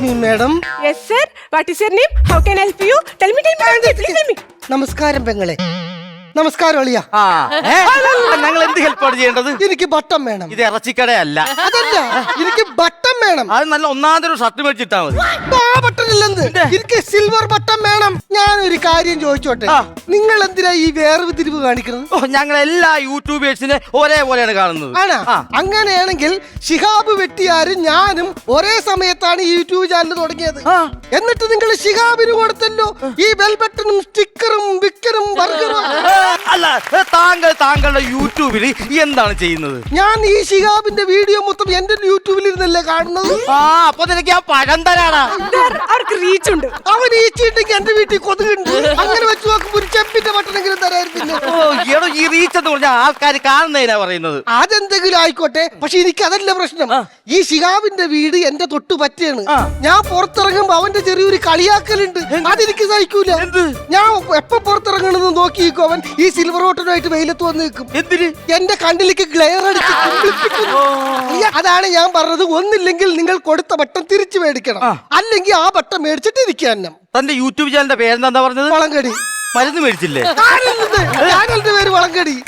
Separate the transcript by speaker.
Speaker 1: me, madam.
Speaker 2: Yes, sir. What is your name? How can I help you? Tell me. Please tell me.
Speaker 1: നമസ്കാരം പെങ്ങളെ. നമസ്കാരം അളിയ.
Speaker 3: ഞങ്ങൾ എന്ത് ഹെൽപ്പാണ് ചെയ്യേണ്ടത്?
Speaker 1: എനിക്ക് ബട്ടൺ വേണം.
Speaker 3: ഇത് ഇറച്ചിക്കടയല്ല.
Speaker 1: അതല്ല, എനിക്ക് ബട്ടൺ വേണം.
Speaker 3: അത് നല്ല ഒന്നാമതൊരു ഷർട്ട് മേടിച്ചിട്ടാ മതി.
Speaker 1: ബട്ടൺ ഇല്ലെന്ന്. എനിക്ക് സിൽവർ ബട്ടൺ വേണം. ഞാനൊരു കാര്യം ചോദിച്ചോട്ടെ, നിങ്ങൾ എന്തിനാ ഈ വേർതിരിവ് കാണിക്കുന്നത്?
Speaker 3: ഞങ്ങൾ എല്ലാ യൂട്യൂബേഴ്സിനെ ഒരേപോലെയാണ് കാണുന്നത്.
Speaker 1: ആണോ? അങ്ങനെയാണെങ്കിൽ ഷിഹാബ് വെട്ടിയാരും ഞാനും ഒരേ സമയത്താണ് ഈ യൂട്യൂബ് ചാനൽ തുടങ്ങിയത്. എന്നിട്ട് നിങ്ങൾ ഷിഹാബിന് കൊടുത്തല്ലോ ഈ ബെൽ ബട്ടണും സ്റ്റിക്കറും വിക്കറും ബർഗറും.
Speaker 3: അല്ല, താങ്കളുടെ യൂട്യൂബിൽ എന്താണ് ചെയ്യുന്നത്?
Speaker 1: ഞാൻ ഈ ഷിഹാബിന്റെ വീഡിയോ മൊത്തം എന്റെ യൂട്യൂബിൽ ഇരുന്നല്ലേ കാണുന്നത്.
Speaker 3: അപ്പൊ നിനക്ക് ഞാൻ പഴം തരാടാ.
Speaker 2: അവർക്ക് റീച്ച് ഉണ്ട്.
Speaker 1: അവൻ ഈ ചീട്ടിക്ക് എന്റെ വീട്ടിൽ കൊതുകുണ്ട്. അങ്ങനെ വെച്ച് നോക്കുമ്പോ ഒരു ചെമ്പിന്റെ ബട്ടണെങ്കിലും തരായിരുന്നില്ല.
Speaker 3: ഈ റീച്ച് എന്ന് പറഞ്ഞാൽ ആൾക്കാർ കാണുന്നതിനാ പറയുന്നത്.
Speaker 1: അതെന്തെങ്കിലും ആയിക്കോട്ടെ, പക്ഷെ എനിക്ക് അതല്ല പ്രശ്നം. ഈ ഷിഹാബിന്റെ വീട് എന്റെ തൊട്ട് പറ്റിയാണ്. ഞാൻ പുറത്തിറങ്ങുമ്പോ അവന്റെ ചെറിയൊരു കളിയാക്കലുണ്ട്. അതെനിക്ക് സഹിക്കൂല. ഞാൻ എപ്പോ പുറത്തിറങ്ങണെന്ന് നോക്കിയിരിക്കും അവൻ ഈ സിൽവർ ബട്ടണുമായിട്ട് വെയിലത്ത് വന്ന് നിൽക്കും.
Speaker 3: എന്തിന്?
Speaker 1: എന്റെ കണ്ണിലേക്ക് ഗ്ലെയർ അടിച്ച് കുളിപ്പിക്കുന്നു. അതാണ് ഞാൻ പറഞ്ഞത്, ഒന്നില്ലെങ്കിൽ നിങ്ങൾ കൊടുത്ത ബട്ടൺ തിരിച്ചു മേടിക്കണം, അല്ലെങ്കിൽ ആ ബട്ടൺ മേടിച്ചിട്ട് ഇരിക്കാൻ.
Speaker 3: തന്റെ യൂട്യൂബ് ചാനലിന്റെ പേരെന്താ പറഞ്ഞത്?
Speaker 1: വളങ്കടി.
Speaker 3: മരുന്ന് മേടിച്ചില്ലേ?
Speaker 1: ചാനലിന്റെ പേര് വളങ്കടി.